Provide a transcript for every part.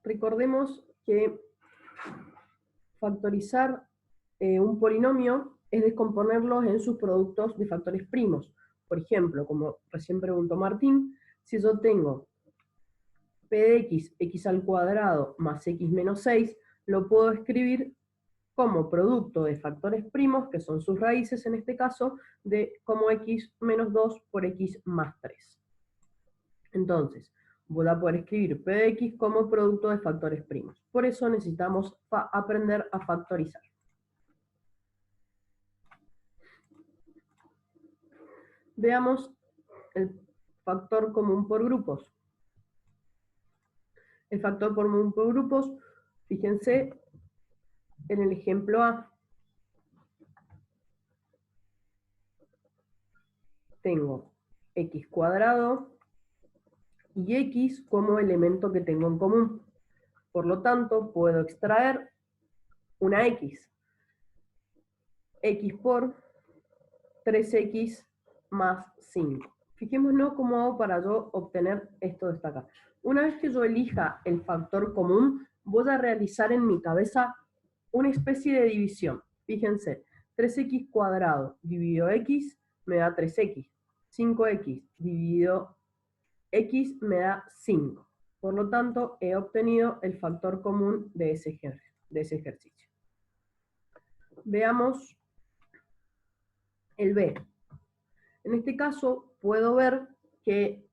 recordemos que factorizar un polinomio es descomponerlos en sus productos de factores primos. Por ejemplo, como recién preguntó Martín, si yo tengo p de x, x al cuadrado más x menos 6, lo puedo escribir como producto de factores primos, que son sus raíces en este caso, como x menos 2 por x más 3. Entonces, voy a poder escribir p de x como producto de factores primos. Por eso necesitamos aprender a factorizar. Veamos el factor común por grupos. El factor común por grupos, fíjense en el ejemplo A. Tengo x cuadrado y x como elemento que tengo en común. Por lo tanto, puedo extraer una x. X por 3x más 5. Fijémonos cómo hago para yo obtener esto de acá. Una vez que yo elija el factor común, voy a realizar en mi cabeza una especie de división. Fíjense, 3x cuadrado dividido x me da 3x. 5x dividido x me da 5. Por lo tanto, he obtenido el factor común de ese ejercicio. Veamos el B. En este caso, puedo ver que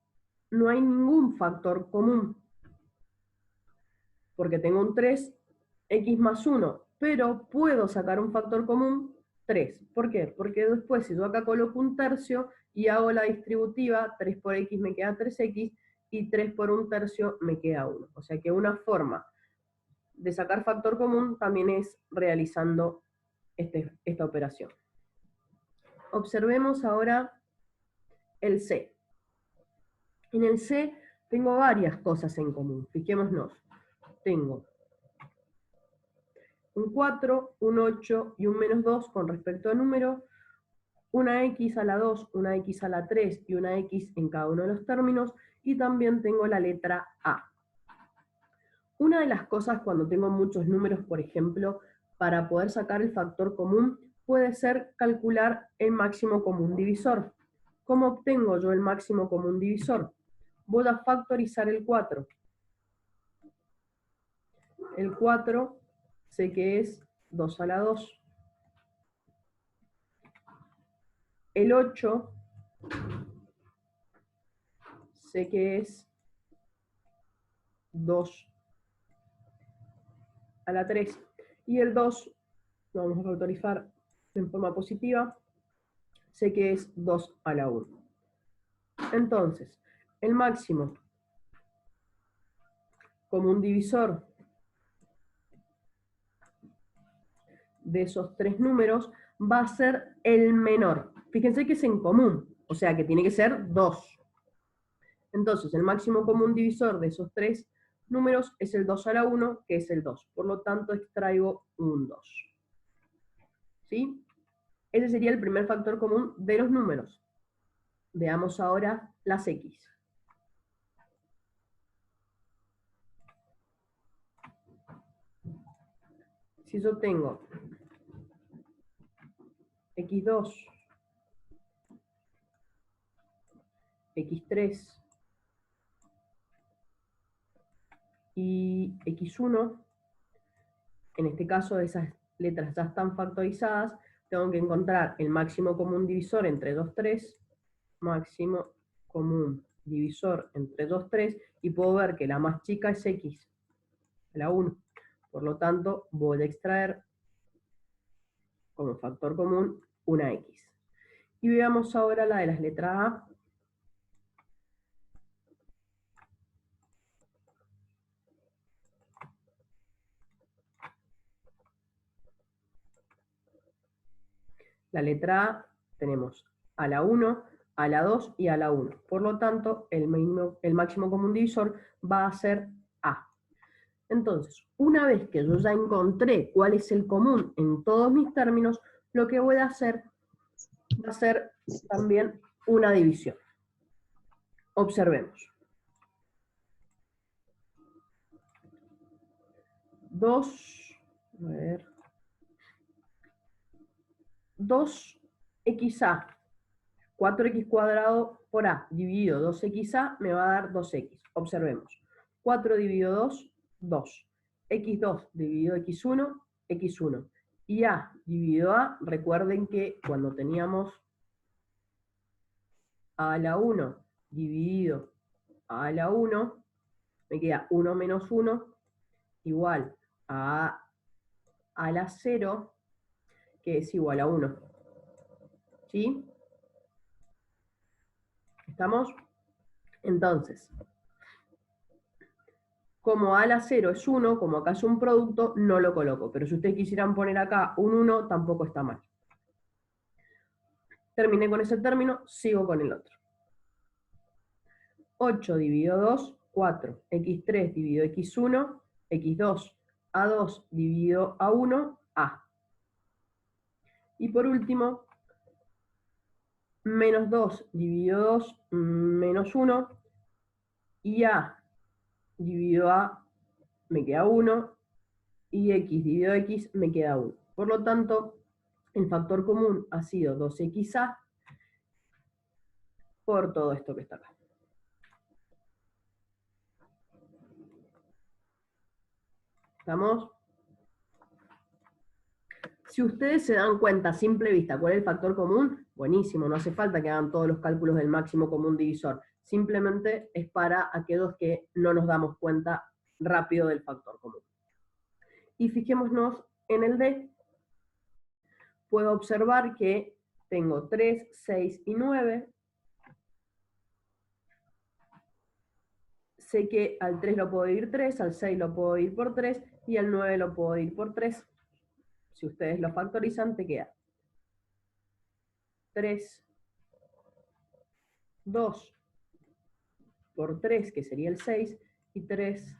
no hay ningún factor común, porque tengo un 3x más 1, pero puedo sacar un factor común 3. ¿Por qué? Porque después, si yo acá coloco un tercio y hago la distributiva, 3 por x me queda 3x, y 3 por un tercio me queda 1. O sea que una forma de sacar factor común también es realizando esta operación. Observemos ahora el C. En el C tengo varias cosas en común. Fijémonos. Tengo un 4, un 8 y un menos 2 con respecto a número, una x a la 2, una x a la 3 y una x en cada uno de los términos, y también tengo la letra A. Una de las cosas cuando tengo muchos números, por ejemplo, para poder sacar el factor común, puede ser calcular el máximo común divisor. ¿Cómo obtengo yo el máximo común divisor? Voy a factorizar el 4. El 4 sé que es 2 a la 2. El 8 sé que es 2 a la 3. Y el 2 lo vamos a factorizar en forma positiva. Sé que es 2 a la 1. Entonces, el máximo común divisor de esos tres números va a ser el menor. Fíjense que es en común, o sea que tiene que ser 2. Entonces, el máximo común divisor de esos tres números es el 2 a la 1, que es el 2. Por lo tanto, extraigo un 2. ¿Sí? Ese sería el primer factor común de los números. Veamos ahora las X. Si yo tengo x2, x3 y x1, en este caso esas letras ya están factorizadas, tengo que encontrar el máximo común divisor entre 2, 3, máximo común divisor entre 2, 3, y puedo ver que la más chica es x, la 1. Por lo tanto, voy a extraer como factor común una x. Y veamos ahora la de las letras A. La letra A tenemos a la 1, a la 2 y a la 1. Por lo tanto, el máximo común divisor va a ser A. Entonces, una vez que yo ya encontré cuál es el común en todos mis términos, lo que voy a hacer va a ser también una división. Observemos. 2, a ver, 2xa, 4x cuadrado por a dividido 2xa me va a dar 2x. Observemos. 4 dividido 2, 2. x2 dividido x1, x1. Y a dividido a, recuerden que cuando teníamos a la 1 dividido a la 1, me queda 1 menos 1 igual a la 0, que es igual a 1. ¿Sí? ¿Estamos? Entonces, como a la 0 es 1, como acá es un producto, no lo coloco. Pero si ustedes quisieran poner acá un 1, tampoco está mal. Terminé con ese término, sigo con el otro. 8 dividido 2, 4. x3 dividido x1, x2. a2 dividido a1, a. Y por último, menos 2 dividido 2, menos 1. Y a dividido a me queda 1. Y x dividido x me queda 1. Por lo tanto, el factor común ha sido 2xa por todo esto que está acá. ¿Estamos? Si ustedes se dan cuenta a simple vista cuál es el factor común, buenísimo, no hace falta que hagan todos los cálculos del máximo común divisor. Simplemente es para aquellos que no nos damos cuenta rápido del factor común. Y fijémonos en el D. Puedo observar que tengo 3, 6 y 9. Sé que al 3 lo puedo dividir 3, al 6 lo puedo dividir por 3 y al 9 lo puedo dividir por 3. Si ustedes lo factorizan, te queda 3, 2 por 3, que sería el 6, y 3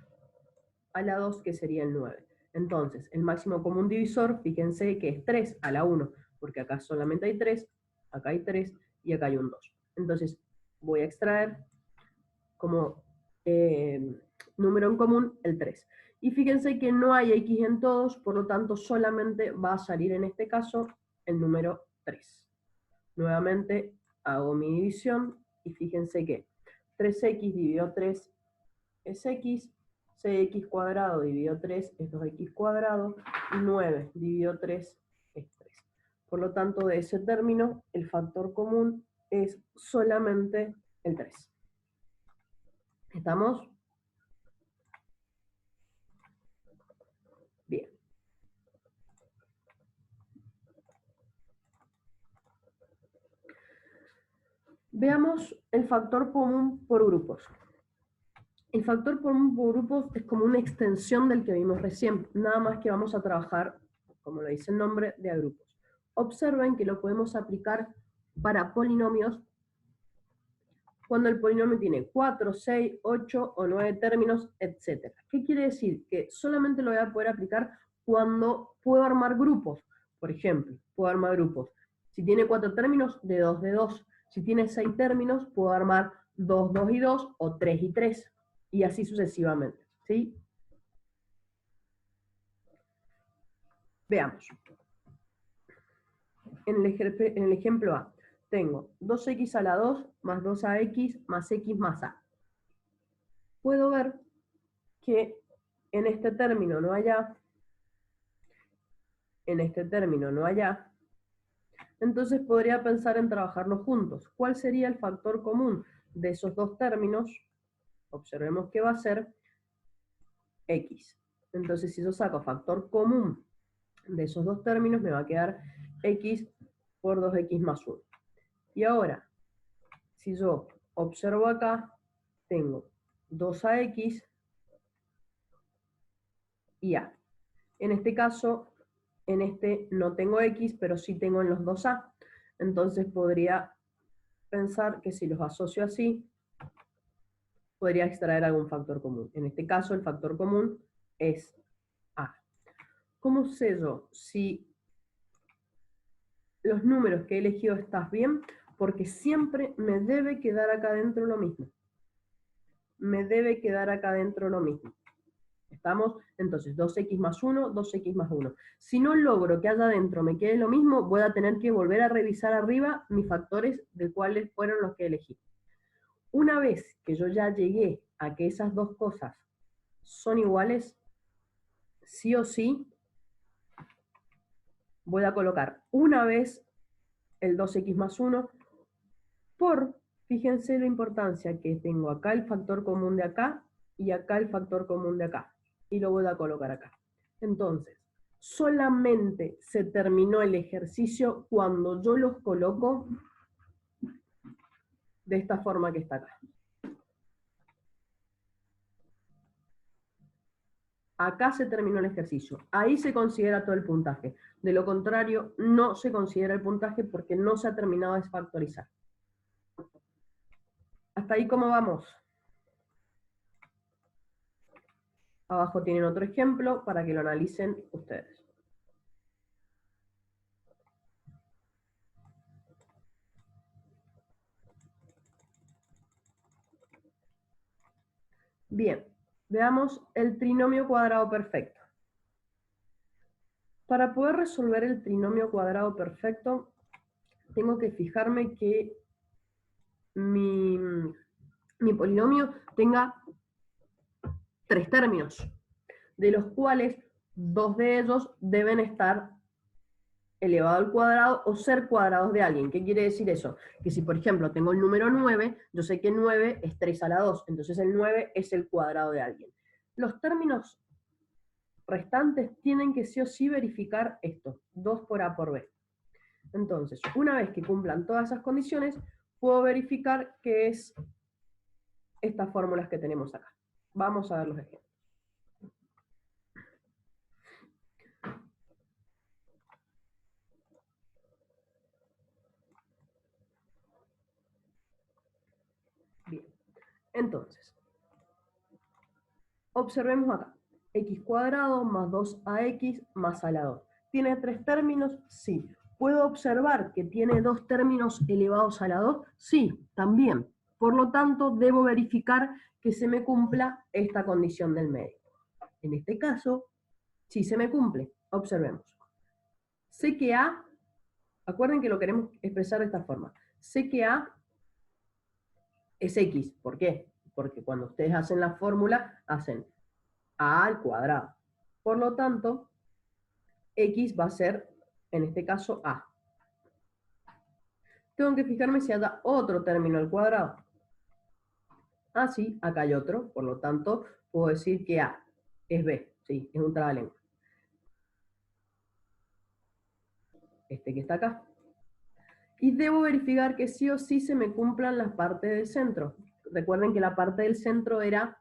a la 2, que sería el 9. Entonces, el máximo común divisor, fíjense que es 3 a la 1, porque acá solamente hay 3, acá hay 3 y acá hay un 2. Entonces, voy a extraer como número en común el 3. Y fíjense que no hay x en todos, por lo tanto solamente va a salir en este caso el número 3. Nuevamente hago mi división y fíjense que 3x dividido 3 es x, 6x cuadrado dividido 3 es 2x cuadrado, y 9 dividido 3 es 3. Por lo tanto, de ese término, el factor común es solamente el 3. ¿Estamos? Bien. Veamos el factor común por grupos. El factor común por grupos es como una extensión del que vimos recién, nada más que vamos a trabajar, como lo dice el nombre, de a grupos. Observen que lo podemos aplicar para polinomios cuando el polinomio tiene 4, 6, 8 o 9 términos, etc. ¿Qué quiere decir? Que solamente lo voy a poder aplicar cuando puedo armar grupos. Por ejemplo, puedo armar grupos. Si tiene 4 términos, de 2 de 2. Si tiene 6 términos, puedo armar 2, 2 y 2 o 3 y 3. Y así sucesivamente. ¿Sí? Veamos. En el ejemplo A, tengo 2x a la 2 más 2ax más x más a. Puedo ver que en este término no hay a, en este término no hay a, entonces podría pensar en trabajarlos juntos. ¿Cuál sería el factor común de esos dos términos? Observemos que va a ser x. Entonces, si yo saco factor común de esos dos términos, me va a quedar x por 2x más 1. Y ahora, si yo observo acá, tengo 2ax y a. En este caso, en este no tengo x, pero sí tengo en los 2a. Entonces podría pensar que si los asocio así, podría extraer algún factor común. En este caso, el factor común es a. ¿Cómo sé yo si los números que he elegido están bien? Porque siempre me debe quedar acá adentro lo mismo. Me debe quedar acá adentro lo mismo. ¿Estamos? Entonces, 2x más 1, 2x más 1. Si no logro que allá adentro me quede lo mismo, voy a tener que volver a revisar arriba mis factores de cuáles fueron los que elegí. Una vez que yo ya llegué a que esas dos cosas son iguales, sí o sí, voy a colocar una vez el 2x más 1 por, fíjense la importancia que tengo acá el factor común de acá y acá el factor común de acá. Y lo voy a colocar acá. Entonces, solamente se terminó el ejercicio cuando yo los coloco de esta forma que está acá. Acá se terminó el ejercicio. Ahí se considera todo el puntaje. De lo contrario, no se considera el puntaje porque no se ha terminado de factorizar. ¿Hasta ahí cómo vamos? Abajo tienen otro ejemplo para que lo analicen ustedes. Bien, veamos el trinomio cuadrado perfecto. Para poder resolver el trinomio cuadrado perfecto, tengo que fijarme que mi polinomio tenga 3 términos, de los cuales 2 de ellos deben estar elevado al cuadrado o ser cuadrados de alguien. ¿Qué quiere decir eso? Que si, por ejemplo, tengo el número 9, yo sé que 9 es 3 a la 2, entonces el 9 es el cuadrado de alguien. Los términos restantes tienen que sí o sí verificar esto, 2 por A por B. Entonces, una vez que cumplan todas esas condiciones, puedo verificar que es estas fórmulas que tenemos acá. Vamos a ver los ejemplos. Bien, entonces, observemos acá. X cuadrado más 2ax más a la 2. ¿Tiene 3 términos? Sí. ¿Puedo observar que tiene 2 términos elevados a la 2? Sí, también. Por lo tanto, debo verificar que se me cumpla esta condición del medio. En este caso, sí se me cumple. Observemos. Sé que A, acuerden que lo queremos expresar de esta forma. Sé que A es X. ¿Por qué? Porque cuando ustedes hacen la fórmula, hacen A al cuadrado. Por lo tanto, X va a ser, en este caso, A. Tengo que fijarme si hay otro término al cuadrado. Ah, sí, acá hay otro. Por lo tanto, puedo decir que A es B. Sí, es un trabalengua. Este que está acá. Y debo verificar que sí o sí se me cumplan las partes del centro. Recuerden que la parte del centro era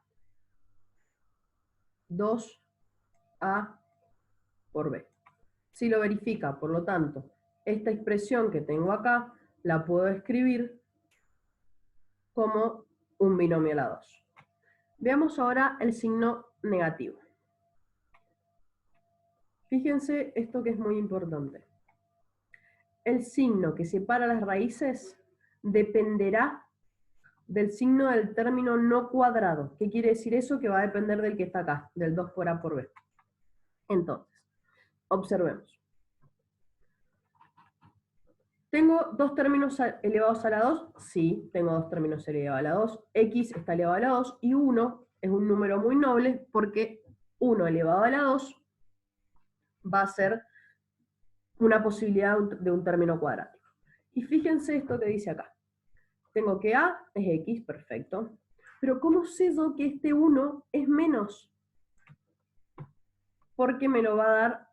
2A por B. Si lo verifica, por lo tanto, esta expresión que tengo acá, la puedo escribir como un binomio a la 2. Veamos ahora el signo negativo. Fíjense esto que es muy importante. El signo que separa las raíces dependerá del signo del término no cuadrado. ¿Qué quiere decir eso? Que va a depender del que está acá, del 2 por A por B. Entonces, observemos. ¿Tengo 2 términos elevados a la 2? Sí, tengo 2 términos elevados a la 2. X está elevado a la 2 y 1 es un número muy noble porque 1 elevado a la 2 va a ser una posibilidad de un término cuadrático. Y fíjense esto que dice acá. Tengo que A es X, perfecto. Pero ¿cómo sé yo que este 1 es menos? Porque me lo va a dar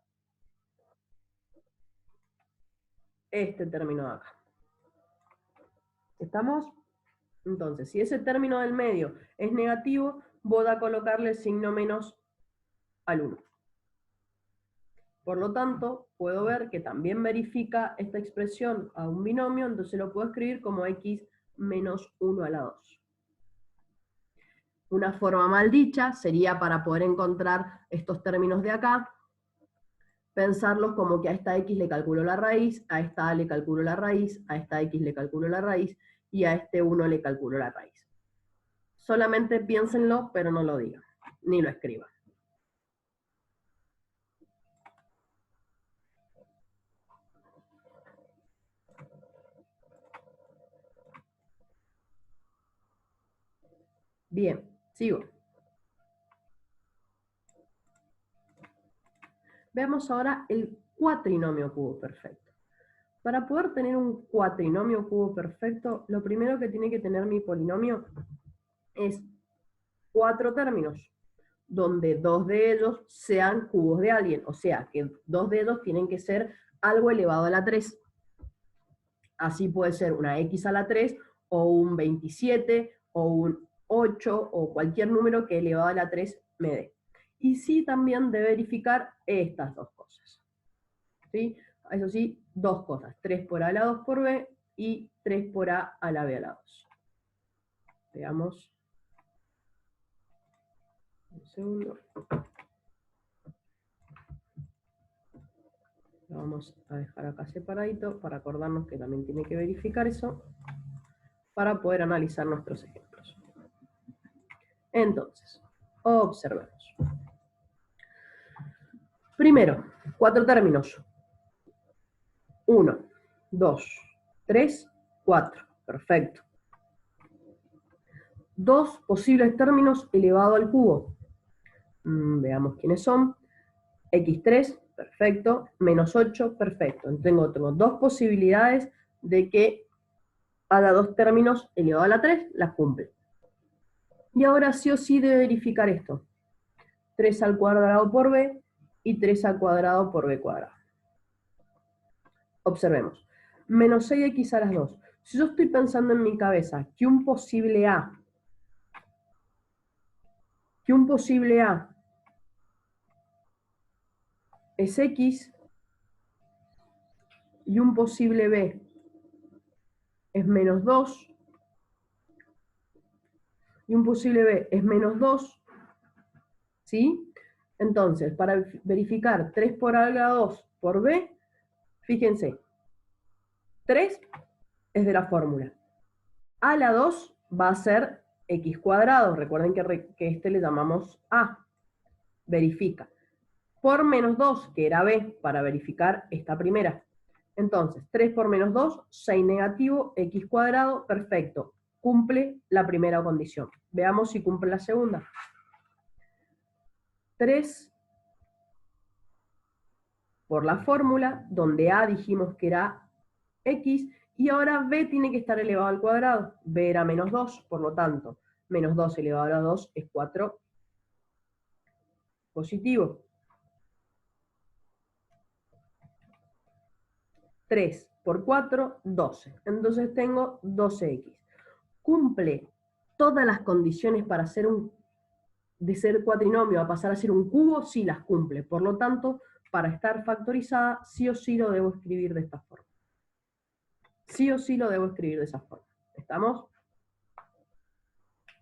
este término de acá. ¿Estamos? Entonces, si ese término del medio es negativo, voy a colocarle el signo menos al 1. Por lo tanto, puedo ver que también verifica esta expresión a un binomio, entonces lo puedo escribir como x menos 1 a la 2. Una forma mal dicha sería, para poder encontrar estos términos de acá, pensarlos como que a esta x le calculo la raíz, a esta a le calculo la raíz, a esta x le calculo la raíz, y a este 1 le calculo la raíz. Solamente piénsenlo, pero no lo digan, ni lo escriban. Bien, sigo. Veamos ahora el cuatrinomio cubo perfecto. Para poder tener un cuatrinomio cubo perfecto, lo primero que tiene que tener mi polinomio es 4 términos, donde 2 de ellos sean cubos de alguien, o sea, que 2 de ellos tienen que ser algo elevado a la 3. Así puede ser una x a la 3, o un 27, o un 8, o cualquier número que elevado a la 3 me dé. Y sí también de verificar estas dos cosas. ¿Sí? Eso sí, dos cosas, 3 por a a la 2 por b y 3 por a la b a la 2. Veamos. Un segundo. Lo vamos a dejar acá separadito para acordarnos que también tiene que verificar eso para poder analizar nuestros ejemplos. Entonces, observemos. Primero, 4 términos. 1, 2, 3, 4. Perfecto. 2 posibles términos elevado al cubo. Veamos quiénes son. x3, perfecto. Menos 8, perfecto. Tengo 2 posibilidades de que haga 2 términos elevado a la 3, las cumple. Y ahora sí o sí debe verificar esto. 3 al cuadrado por b y 3 al cuadrado por b cuadrado. Observemos. Menos 6x a las 2. Si yo estoy pensando en mi cabeza que un posible a es x y un posible b es menos 2 y un posible b es menos 2, ¿sí? Entonces, para verificar 3 por a la 2 por b, fíjense, 3 es de la fórmula. A la 2 va a ser x cuadrado. Recuerden que este le llamamos a. Verifica. Por menos 2, que era b, para verificar esta primera. Entonces, 3 por menos 2, 6 negativo, x cuadrado, perfecto. Cumple la primera condición. Veamos si cumple la segunda. 3 por la fórmula, donde a dijimos que era x, y ahora b tiene que estar elevado al cuadrado. B era menos 2, por lo tanto, menos 2 elevado a la 2 es 4 positivo. 3 por 4, 12. Entonces tengo 12x. ¿Cumple todas las condiciones para de ser cuatrinomio a pasar a ser un cubo? Sí las cumple. Por lo tanto, para estar factorizada, sí o sí lo debo escribir de esta forma. Sí o sí lo debo escribir de esa forma. ¿Estamos?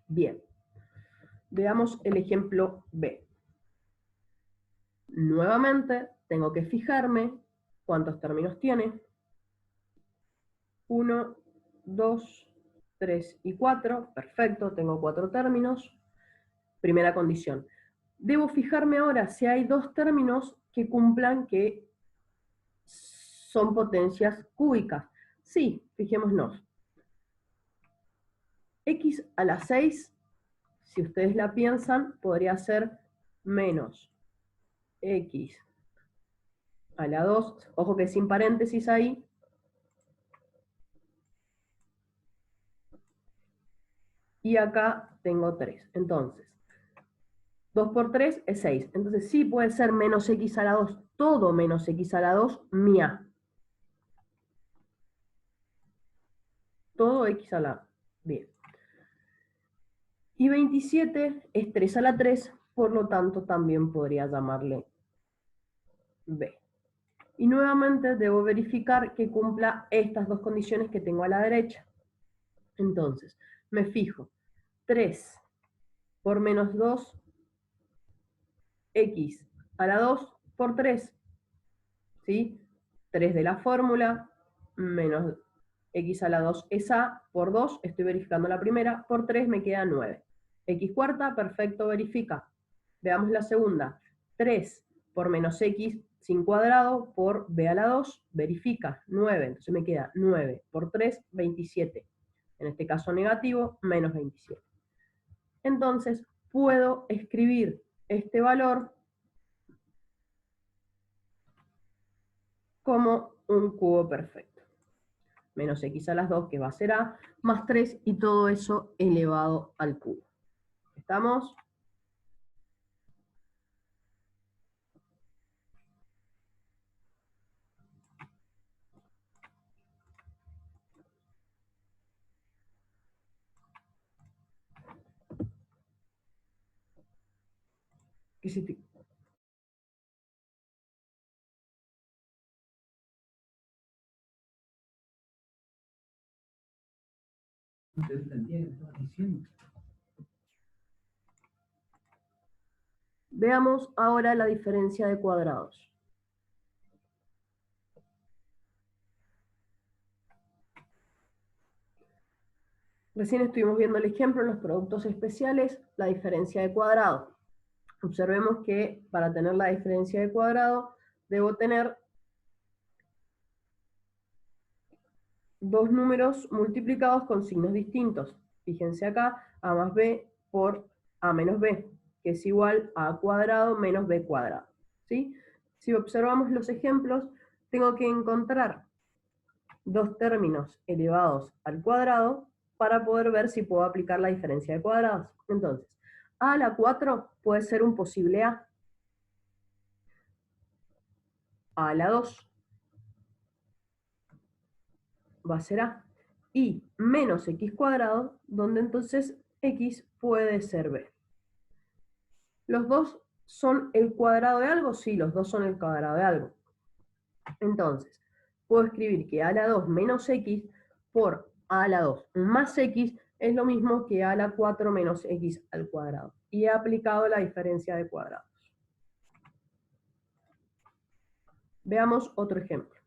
Bien. Veamos el ejemplo B. Nuevamente, tengo que fijarme cuántos términos tiene. 1, 2, 3 y 4. Perfecto, tengo 4 términos. Primera condición. Debo fijarme ahora si hay 2 términos que cumplan que son potencias cúbicas. Sí, fijémonos. X a la 6, si ustedes la piensan, podría ser menos X a la 2, ojo que sin paréntesis ahí, y acá tengo 3. Entonces, 2 por 3 es 6. Entonces sí puede ser menos X a la 2, todo menos X a la 2, mi A. Todo X a la... Bien. Y 27 es 3 a la 3, por lo tanto también podría llamarle B. Y nuevamente debo verificar que cumpla estas dos condiciones que tengo a la derecha. Entonces, me fijo, 3 por menos 2, x a la 2 por 3, ¿sí? 3 de la fórmula, menos x a la 2 es a, por 2, estoy verificando la primera, por 3 me queda 9. X cuarta, perfecto, verifica. Veamos la segunda. 3 por menos x sin cuadrado por b a la 2, verifica, 9. Entonces me queda 9 por 3, 27. En este caso negativo, menos 27. entonces puedo escribir este valor como un cubo perfecto. Menos x a las 2, que va a ser a, más 3, y todo eso elevado al cubo. ¿Estamos? ¿Qué significa? No te entendía lo que estabas diciendo. Veamos ahora la diferencia de cuadrados. Recién estuvimos viendo el ejemplo en los productos especiales, la diferencia de cuadrado. Observemos que para tener la diferencia de cuadrado, debo tener dos números multiplicados con signos distintos. Fíjense acá, a más b por a menos b, que es igual a cuadrado menos b cuadrado. ¿Sí? Si observamos los ejemplos, tengo que encontrar dos términos elevados al cuadrado para poder ver si puedo aplicar la diferencia de cuadrados. Entonces, a la 4 puede ser un posible a la 2 va a ser a, y menos x cuadrado, donde entonces x puede ser b. ¿Los dos son el cuadrado de algo? Sí, los dos son el cuadrado de algo. Entonces, puedo escribir que a la 2 menos x por a la 2 más x es lo mismo que a la 4 menos x al cuadrado. Y he aplicado la diferencia de cuadrados. Veamos otro ejemplo.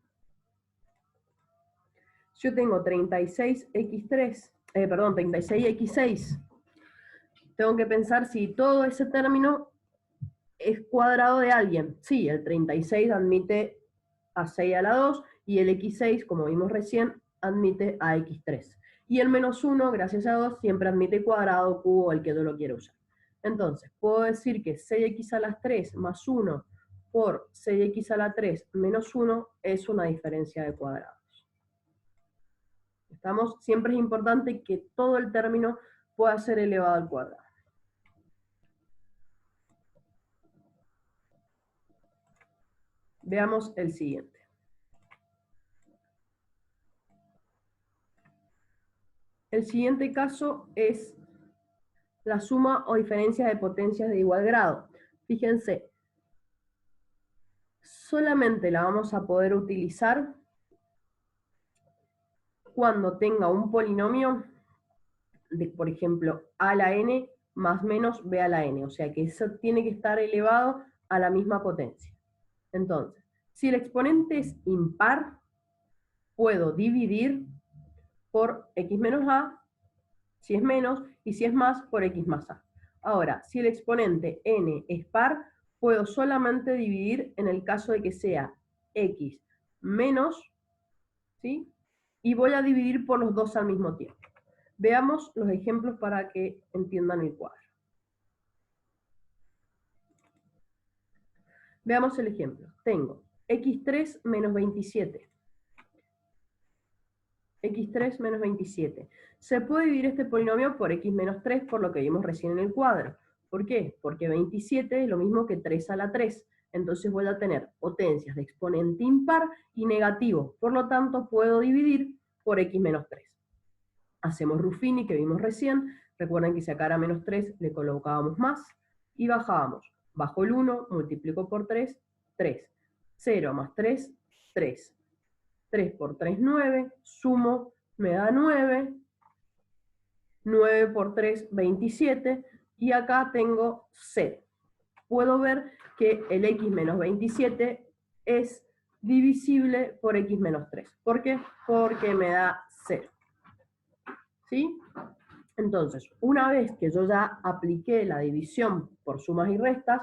Yo tengo 36x6, tengo que pensar si todo ese término es cuadrado de alguien. Sí, el 36 admite a 6 a la 2 y el x6, como vimos recién, admite a x3. Y el menos 1, gracias a 2, siempre admite cuadrado, cubo, el que yo lo quiera usar. Entonces, puedo decir que 6x a las 3 más 1 por 6x a la 3 menos 1 es una diferencia de cuadrados. ¿Estamos? Siempre es importante que todo el término pueda ser elevado al cuadrado. Veamos el siguiente. El siguiente caso es la suma o diferencia de potencias de igual grado. Fíjense, solamente la vamos a poder utilizar cuando tenga un polinomio de, por ejemplo, a a la n más menos b a la n. O sea que eso tiene que estar elevado a la misma potencia. Entonces, si el exponente es impar, puedo dividir por x menos a, si es menos, y si es más, por x más a. Ahora, si el exponente n es par, puedo solamente dividir en el caso de que sea x menos, ¿sí? Y voy a dividir por los dos al mismo tiempo. Veamos los ejemplos para que entiendan el cuadro. Veamos el ejemplo. Tengo x3 menos 27. x3 menos 27. Se puede dividir este polinomio por x menos 3 por lo que vimos recién en el cuadro. ¿Por qué? Porque 27 es lo mismo que 3 a la 3. Entonces voy a tener potencias de exponente impar y negativo. Por lo tanto, puedo dividir por x menos 3. Hacemos Ruffini, que vimos recién. Recuerden que si acá era menos 3, le colocábamos más. Y bajábamos. Bajo el 1, multiplico por 3, 3. 0 más 3, 3. 3 por 3, 9, sumo, me da 9, 9 por 3, 27, y acá tengo 0. Puedo ver que el x menos 27 es divisible por x menos 3. ¿Por qué? Porque me da 0. ¿Sí? Entonces, una vez que yo ya apliqué la división por sumas y restas,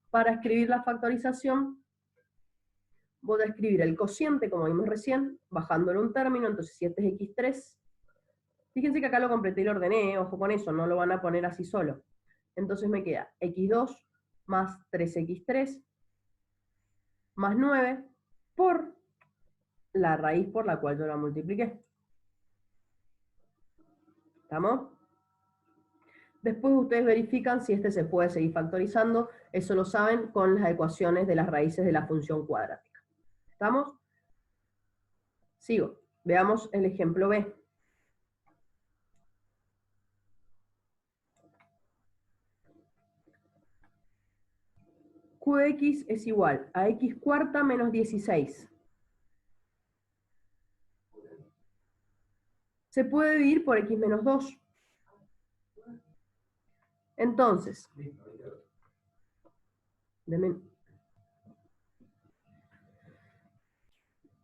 para escribir la factorización, voy a escribir el cociente, como vimos recién, bajándole un término. Entonces, si este es x3, Fíjense que acá lo completé y lo ordené, ojo con eso, no lo van a poner así solo. Entonces me queda x2 más 3x3 más 9 por la raíz por la cual yo la multipliqué. ¿Estamos? Después ustedes verifican si este se puede seguir factorizando, eso lo saben con las ecuaciones de las raíces de la función cuadrática. ¿Estamos? Sigo. Veamos el ejemplo B. Qx es igual a x cuarta menos 16. Se puede dividir por x menos 2. Entonces,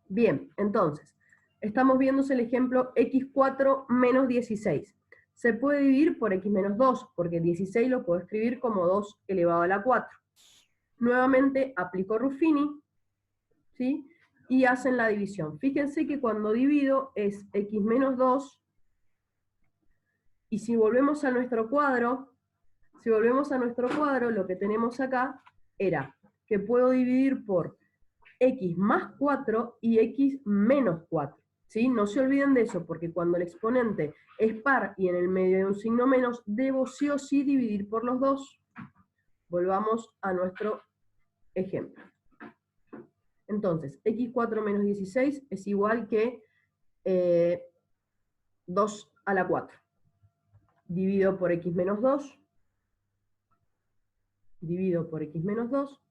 bien, entonces, estamos viendo el ejemplo x4 menos 16. Se puede dividir por x menos 2, porque 16 lo puedo escribir como 2 elevado a la 4. Nuevamente aplico Ruffini, ¿sí? Y hacen la división. Fíjense que cuando divido es x menos 2, y si volvemos a nuestro cuadro, lo que tenemos acá era que puedo dividir por x más 4 y x menos 4. ¿Sí? No se olviden de eso, porque cuando el exponente es par y en el medio hay un signo menos, debo sí o sí dividir por los dos. Volvamos a nuestro ejemplo. Entonces, x4 menos 16 es igual que 2 a la 4. Divido por x menos 2. Divido por x menos 2.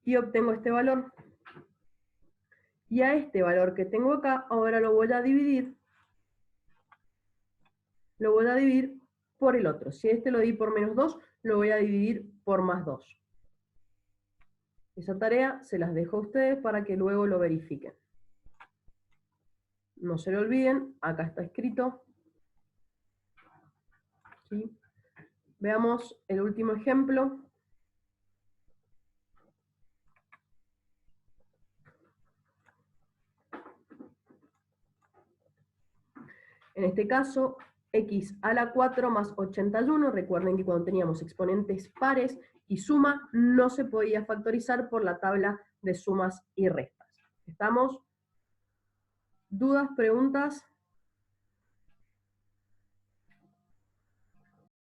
Y obtengo este valor. Y a este valor que tengo acá, ahora lo voy a dividir. Lo voy a dividir por el otro. Si este lo di por menos 2, lo voy a dividir por más 2. Esa tarea se las dejo a ustedes para que luego lo verifiquen. No se lo olviden, acá está escrito. ¿Sí? Veamos el último ejemplo. En este caso, x a la 4 más 81, recuerden que cuando teníamos exponentes pares y suma, no se podía factorizar por la tabla de sumas y restas. ¿Estamos? ¿Dudas, preguntas?